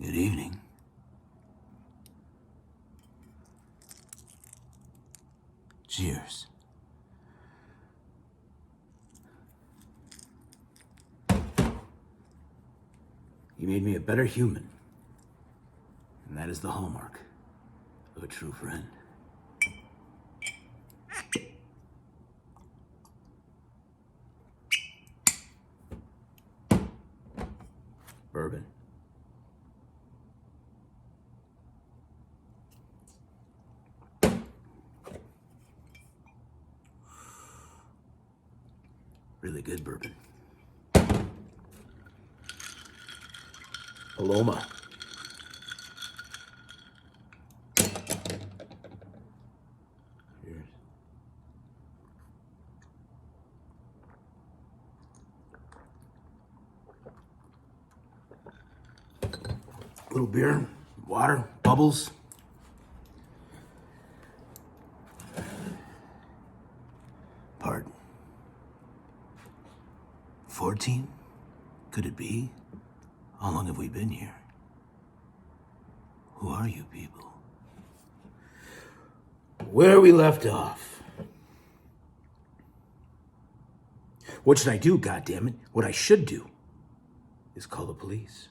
Good evening. Cheers. You made me a better human. And that is the hallmark of a true friend. Bourbon. Really good bourbon. Paloma. Cheers. A little beer, water, bubbles. Pardon. 14? Could it be? How long have we been here? Who are you people? Where we left off. What should I do, goddammit? What I should do is call the police.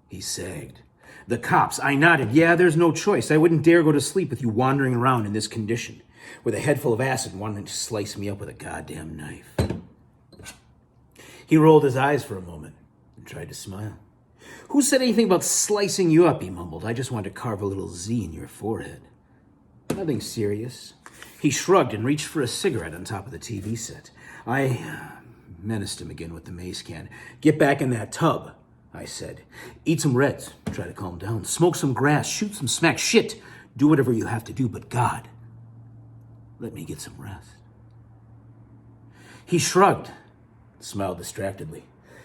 He sagged. The cops. I nodded. Yeah, there's no choice. I wouldn't dare go to sleep with you wandering around in this condition, with a head full of acid wanting to slice me up with a goddamn knife. He rolled his eyes for a moment and tried to smile. Who said anything about slicing you up, he mumbled. I just wanted to carve a little Z in your forehead. Nothing serious. He shrugged and reached for a cigarette on top of the TV set. I menaced him again with the mace can. Get back in that tub, I said. Eat some Reds. Try to calm down. Smoke some grass. Shoot some smack. Shit. Do whatever you have to do, but God, let me get some rest. He shrugged, smiled distractedly,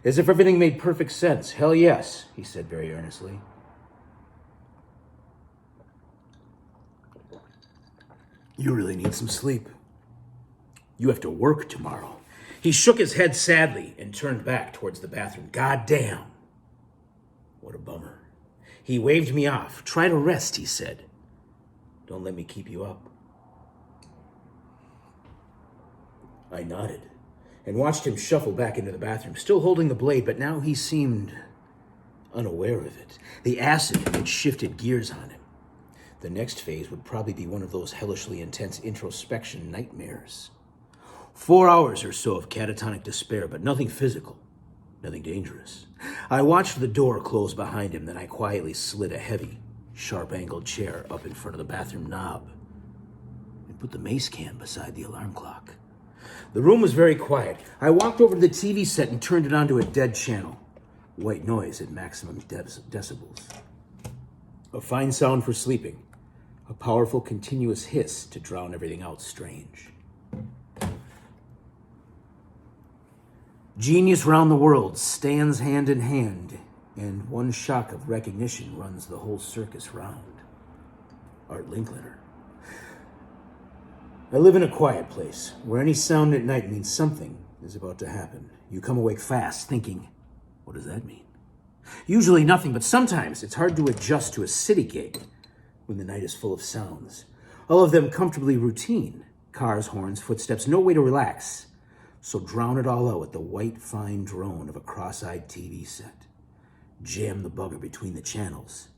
as if everything made perfect sense. Hell yes, he said very earnestly. You really need some sleep. You have to work tomorrow. He shook his head sadly and turned back towards the bathroom. God damn. What a bummer. He waved me off. Try to rest, he said. Don't let me keep you up. I nodded and watched him shuffle back into the bathroom, still holding the blade, but now he seemed unaware of it. The acid had shifted gears on him. The next phase would probably be one of those hellishly intense introspection nightmares. 4 hours or so of catatonic despair, but nothing physical, nothing dangerous. I watched the door close behind him, then I quietly slid a heavy, sharp-angled chair up in front of the bathroom knob and put the mace can beside the alarm clock. The room was very quiet. I walked over to the TV set and turned it onto a dead channel. White noise at maximum decibels. A fine sound for sleeping. A powerful, continuous hiss to drown everything else strange. Genius round the world stands hand in hand, and one shock of recognition runs the whole circus round. Art Linkletter. I live in a quiet place, where any sound at night means something is about to happen. You come awake fast, thinking, what does that mean? Usually nothing, but sometimes it's hard to adjust to a city gig when the night is full of sounds. All of them comfortably routine. Cars, horns, footsteps, no way to relax. So drown it all out with the white, fine drone of a cross-eyed TV set. Jam the bugger between the channels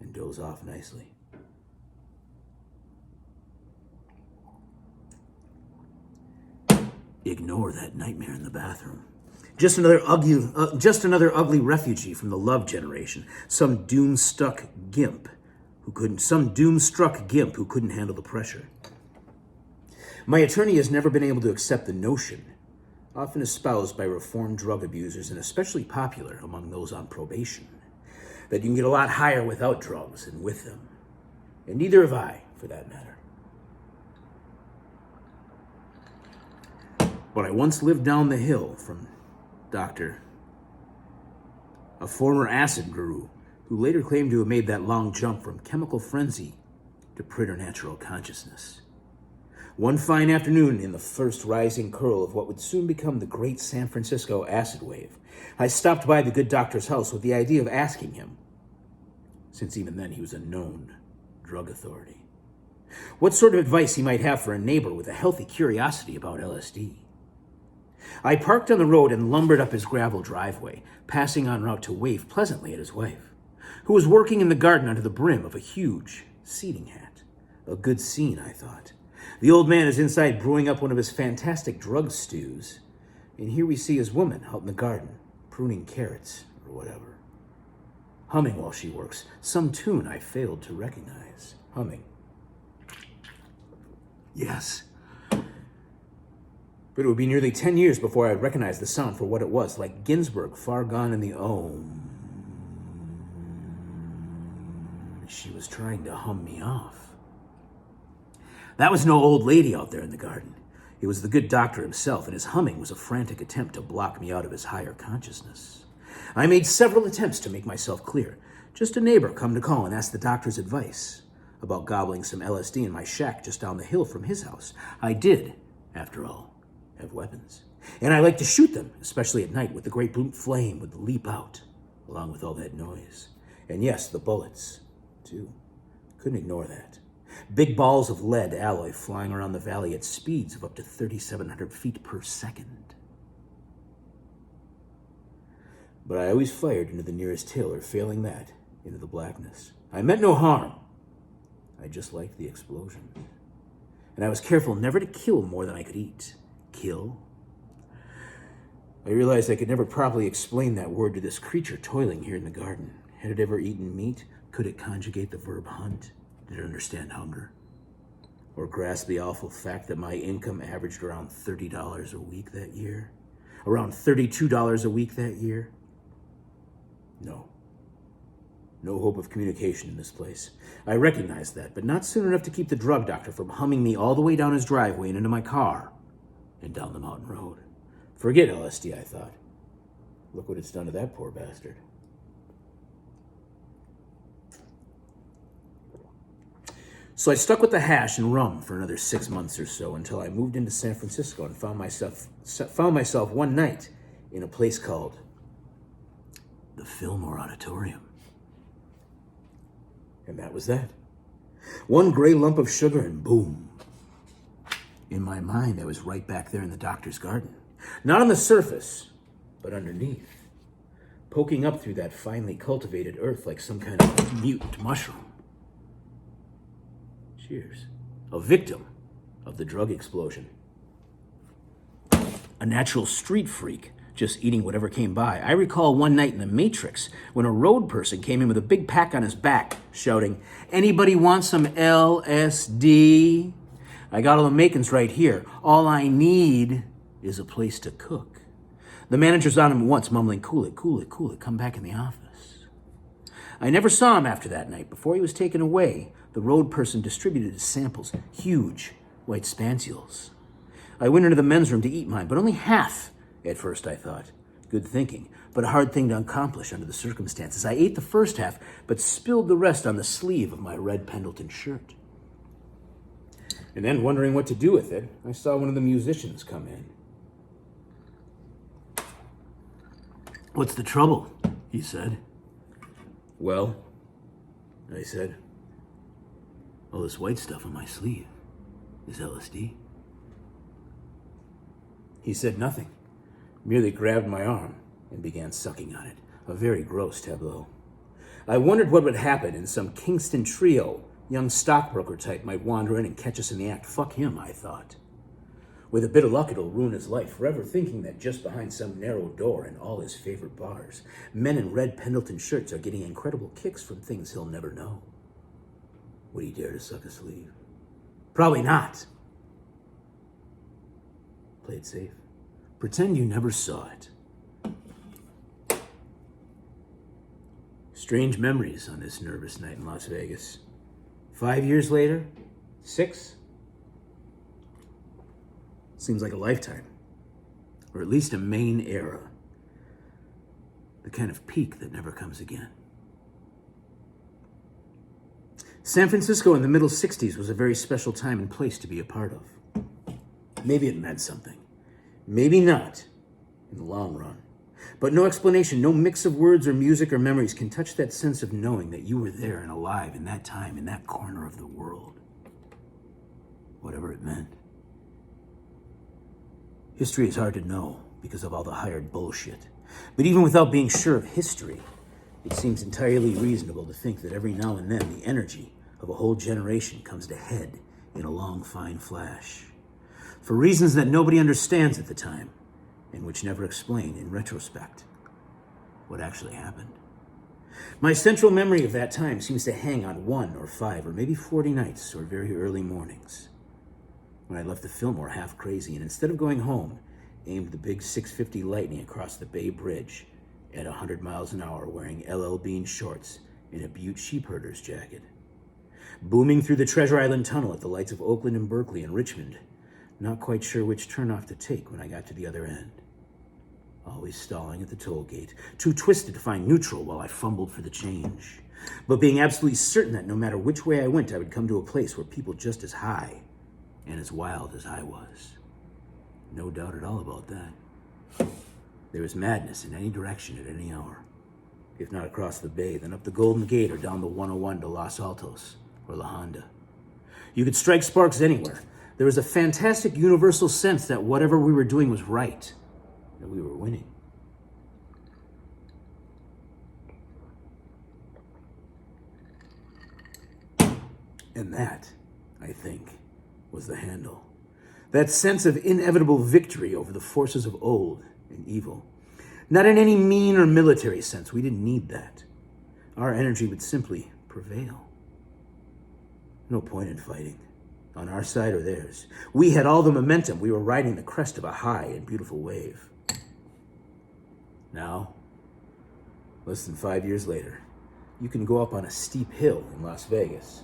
and doze off nicely. Ignore that nightmare in the bathroom. Just another ugly refugee from the love generation. Some doom-struck gimp who couldn't handle the pressure. My attorney has never been able to accept the notion, often espoused by reformed drug abusers and especially popular among those on probation, that you can get a lot higher without drugs than with them. And neither have I, for that matter. But I once lived down the hill from Dr. a former acid guru who later claimed to have made that long jump from chemical frenzy to preternatural consciousness. One fine afternoon, in the first rising curl of what would soon become the great San Francisco acid wave, I stopped by the good doctor's house with the idea of asking him, since even then he was a known drug authority, what sort of advice he might have for a neighbor with a healthy curiosity about LSD. I parked on the road and lumbered up his gravel driveway, passing en route to wave pleasantly at his wife, who was working in the garden under the brim of a huge seating hat. A good scene, I thought. The old man is inside brewing up one of his fantastic drug stews, and here we see his woman out in the garden, pruning carrots or whatever. Humming while she works, some tune I failed to recognize. Humming. Yes. But it would be nearly 10 years before I recognized the sound for what it was, like Ginsberg far gone in the Om. She was trying to hum me off. That was no old lady out there in the garden. It was the good doctor himself, and his humming was a frantic attempt to block me out of his higher consciousness. I made several attempts to make myself clear. Just a neighbor come to call and ask the doctor's advice about gobbling some LSD in my shack just down the hill from his house. I did, after all, have weapons. And I like to shoot them, especially at night, with the great blue flame would leap out, along with all that noise. And yes, the bullets, too. Couldn't ignore that. Big balls of lead alloy flying around the valley at speeds of up to 3,700 feet per second. But I always fired into the nearest hill, or failing that, into the blackness. I meant no harm. I just liked the explosion. And I was careful never to kill more than I could eat. Kill? I realized I could never properly explain that word to this creature toiling here in the garden. Had it ever eaten meat? Could it conjugate the verb hunt? Did it understand hunger? Or grasp the awful fact that my income averaged around $30 a week that year? Around $32 a week that year? No. No hope of communication in this place. I recognized that, but not soon enough to keep the drug doctor from humming me all the way down his driveway and into my car and down the mountain road. Forget LSD, I thought. Look what it's done to that poor bastard. So I stuck with the hash and rum for another 6 months or so until I moved into San Francisco and found myself one night in a place called the Fillmore Auditorium. And that was that. One gray lump of sugar and boom. In my mind, I was right back there in the doctor's garden. Not on the surface, but underneath. Poking up through that finely cultivated earth like some kind of mutant mushroom. Cheers. A victim of the drug explosion. A natural street freak, just eating whatever came by. I recall one night in The Matrix when a road person came in with a big pack on his back, shouting, "Anybody want some LSD? I got all the makings right here. All I need is a place to cook." The manager's on him once, mumbling, "Cool it, cool it, cool it. Come back in the office." I never saw him after that night. Before he was taken away, the road person distributed his samples, huge white spansules. I went into the men's room to eat mine, but only half at first, I thought. Good thinking, but a hard thing to accomplish under the circumstances. I ate the first half, but spilled the rest on the sleeve of my red Pendleton shirt. And then, wondering what to do with it, I saw one of the musicians come in. "What's the trouble?" he said. "Well," I said, "all this white stuff on my sleeve is LSD." He said nothing, merely grabbed my arm and began sucking on it. A very gross tableau. I wondered what would happen, and some Kingston trio, young stockbroker type, might wander in and catch us in the act. Fuck him, I thought. With a bit of luck, it'll ruin his life, forever thinking that just behind some narrow door in all his favorite bars, men in red Pendleton shirts are getting incredible kicks from things he'll never know. Would he dare to suck a sleeve? Probably not. Play it safe. Pretend you never saw it. Strange memories on this nervous night in Las Vegas. 5 years later? 6? Seems like a lifetime. Or at least a main era. The kind of peak that never comes again. San Francisco in the middle 60s was a very special time and place to be a part of. Maybe it meant something. Maybe not, in the long run. But no explanation, no mix of words or music or memories can touch that sense of knowing that you were there and alive in that time, in that corner of the world. Whatever it meant. History is hard to know because of all the hired bullshit. But even without being sure of history, it seems entirely reasonable to think that every now and then the energy of a whole generation comes to head in a long, fine flash. For reasons that nobody understands at the time, and which never explain in retrospect what actually happened. My central memory of that time seems to hang on 1 or 5 or maybe 40 nights or very early mornings, when I left the Fillmore half crazy and instead of going home, aimed the big 650 Lightning across the Bay Bridge at 100 miles an hour wearing LL Bean shorts and a Butte sheepherder's jacket. Booming through the Treasure Island Tunnel at the lights of Oakland and Berkeley and Richmond, not quite sure which turnoff to take when I got to the other end. Always stalling at the toll gate, too twisted to find neutral while I fumbled for the change. But being absolutely certain that no matter which way I went, I would come to a place where people just as high and as wild as I was. No doubt at all about that. There was madness in any direction at any hour. If not across the bay, then up the Golden Gate or down the 101 to Los Altos or La Honda. You could strike sparks anywhere. There was a fantastic universal sense that whatever we were doing was right, that we were winning. And that, I think, was the handle. That sense of inevitable victory over the forces of old and evil. Not in any mean or military sense. We didn't need that. Our energy would simply prevail. No point in fighting, on our side or theirs. We had all the momentum. We were riding the crest of a high and beautiful wave. Now, less than 5 years later, you can go up on a steep hill in Las Vegas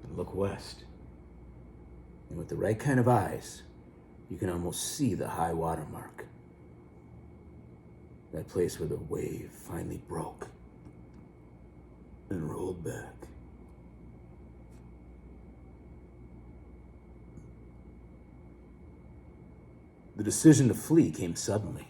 and look west. And with the right kind of eyes, you can almost see the high water mark. That place where the wave finally broke and rolled back. The decision to flee came suddenly.